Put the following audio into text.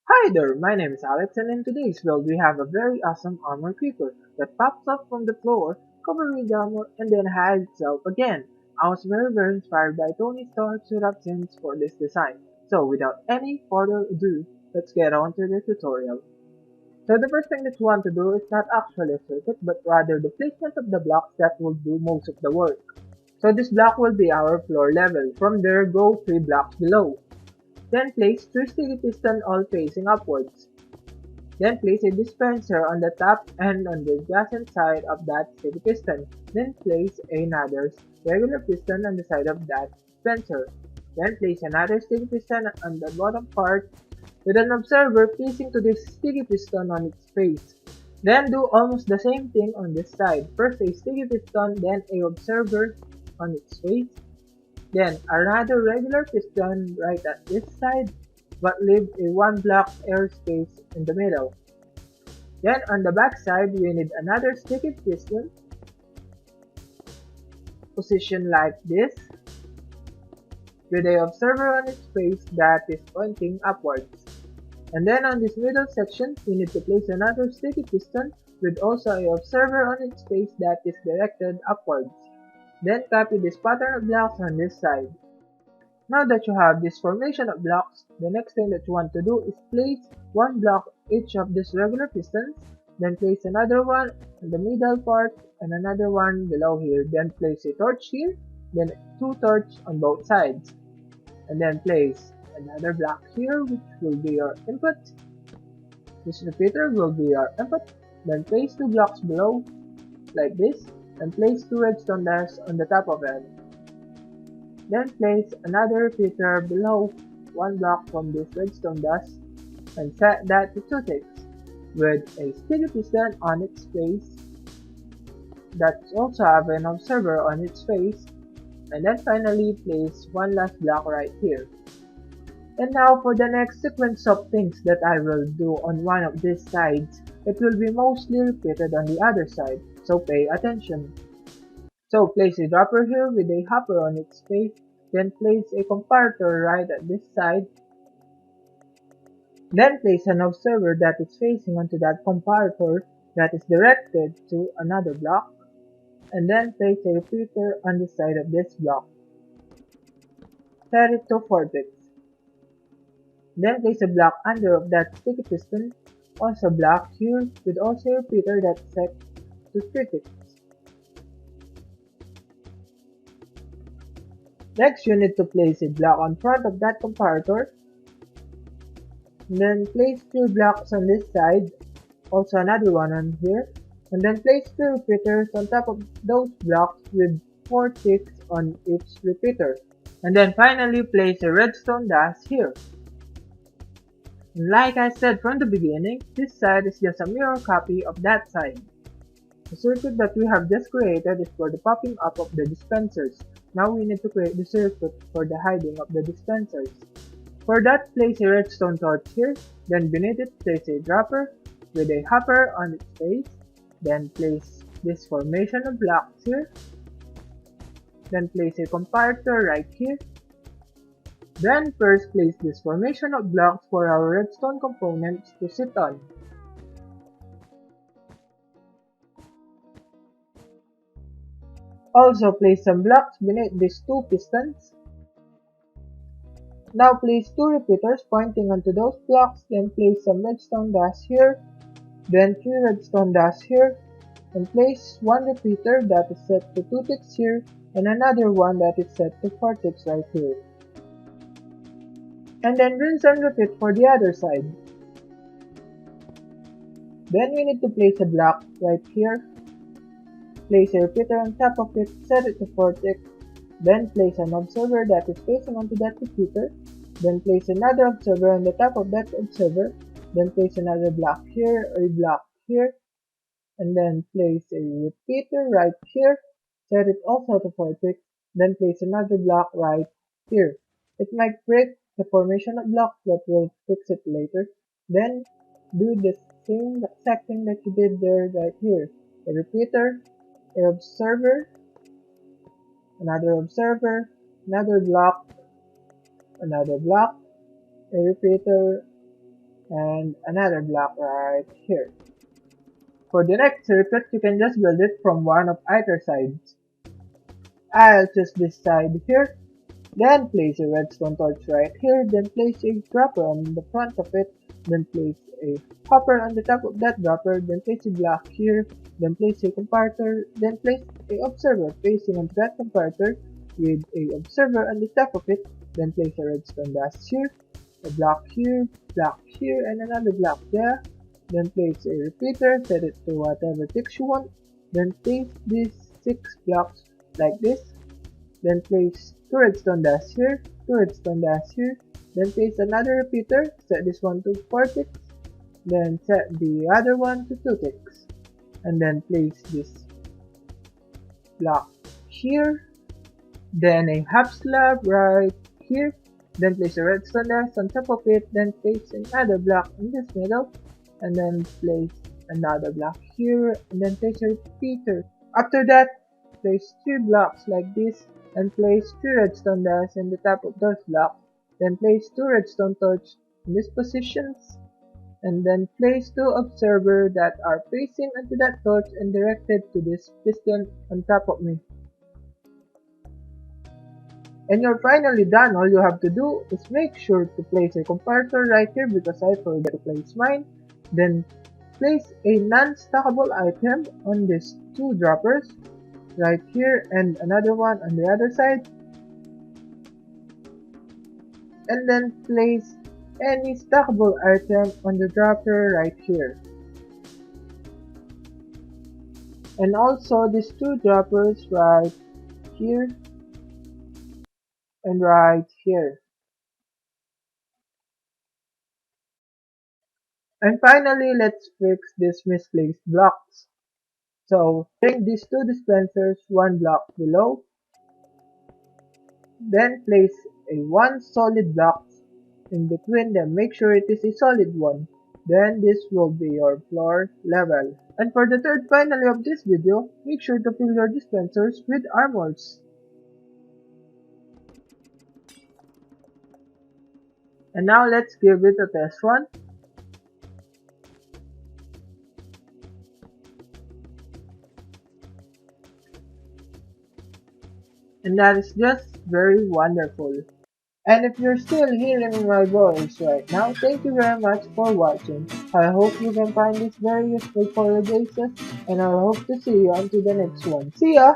Hi there, my name is Alex and in today's build we have a very awesome armor creeper that pops up from the floor, covering the armor and then hides itself again. I was very inspired by Tony Stark's setup scenes for this design. So without any further ado, let's get on to the tutorial. So the first thing that you want to do is not actually a circuit but rather the placement of the blocks that will do most of the work. So this block will be our floor level. From there, go 3 blocks below. Then place 3 sticky piston all facing upwards. Then place a dispenser on the top and on the adjacent side of that sticky piston. Then place another regular piston on the side of that dispenser. Then place another sticky piston on the bottom part with an observer facing to this sticky piston on its face. Then do almost the same thing on this side. First a sticky piston, then a observer on its face. Then another regular piston right at this side, but leave a 1 block airspace in the middle. Then on the back side, we need another sticky piston, positioned like this, with a observer on its face that is pointing upwards. And then on this middle section, we need to place another sticky piston with also a observer on its face that is directed upwards. Then copy this pattern of blocks on this side. Now that you have this formation of blocks, the next thing that you want to do is place 1 block each of these regular pistons, then place another one in the middle part and another one below here, then place a torch here, then 2 torches on both sides, and then place another block here which will be your input. This repeater will be your input, then place 2 blocks below like this, and place 2 redstone dashes on the top of it. Then place another repeater below 1 block from this redstone dash and set that to 2 ticks with a sticky piston on its face that also have an observer on its face, and then finally place 1 last block right here. And now for the next sequence of things that I will do on one of these sides, it will be mostly repeated on the other side, so pay attention. So place a dropper here with a hopper on its face, then place a comparator right at this side. Then place an observer that is facing onto that comparator that is directed to another block, and then place a repeater on the side of this block. Set it to 4 ticks. Then place a block under of that sticky piston, also block here with also a repeater that's set to 3 ticks. Next, you need to place a block on front of that comparator. Then place 3 blocks on this side, also another one on here, and then place 2 repeaters on top of those blocks with 4 ticks on each repeater. And then finally place a redstone dash here. And like I said from the beginning, this side is just a mirror copy of that side. The circuit that we have just created is for the popping up of the dispensers. Now we need to create the circuit for the hiding of the dispensers. For that, place a redstone torch here, then beneath it place a dropper with a hopper on its face, then place this formation of blocks here, then place a comparator right here. Then first place this formation of blocks for our redstone components to sit on. Also place some blocks beneath these 2 pistons. Now place 2 repeaters pointing onto those blocks, then place some redstone dash here, then 3 redstone dash here, and place 1 repeater that is set to 2 ticks here, and another one that is set to 4 ticks right here. And then rinse and repeat for the other side. Then we need to place a block right here. Place a repeater on top of it, set it to 4 ticks, then place an observer that is facing onto that repeater, Then place another observer on the top of that observer. Then place another block here, a block here, and then place a repeater right here. Set it also to 4 ticks. Then place another block right here. It might break the formation of blocks, but we'll fix it later. Then do the same exact thing that you did there right here. A repeater, a observer, another observer, another block, a repeater, and another block right here. For the next circuit, you can just build it from one of either sides. I'll choose this side here, then place a redstone torch right here, then place a dropper on the front of it, then place a hopper on the top of that dropper, then place a block here, then place a comparator, then place a observer facing onto that comparator with a observer on the top of it, then place a redstone dash here, a block here, and another block there. Then place a repeater, set it to whatever ticks you want. Then place these 6 blocks like this. Then place 2 redstone dash here, 2 redstone dash here. Then place another repeater, set this one to 4 ticks. Then set the other one to 2 ticks. And then place this block here. Then a half slab right here. Then place a redstone dash on top of it. Then place another block in this middle. And then place another block here, and then place a repeater. After that, place 3 blocks like this, and place 3 redstone dashes in the top of those blocks. Then place 2 redstone torches in these positions, and then place 2 observers that are facing onto that torch and directed to this piston on top of me. And you're finally done. All you have to do is make sure to place a comparator right here because I forgot to place mine. Then place a non-stackable item on these 2 droppers right here and another one on the other side. And then place any stackable item on the dropper right here. And also these 2 droppers right here and right here. And finally, let's fix these misplaced blocks. So bring these 2 dispensers 1 block below. Then place a 1 solid block in between them. Make sure it is a solid one. Then this will be your floor level. And for the third finally of this video, make sure to fill your dispensers with armors. And now let's give it a test run. And that is just very wonderful. And if you're still hearing my voice right now, thank you very much for watching. I hope you can find this very useful for your bases, and I hope to see you until the next one. See ya!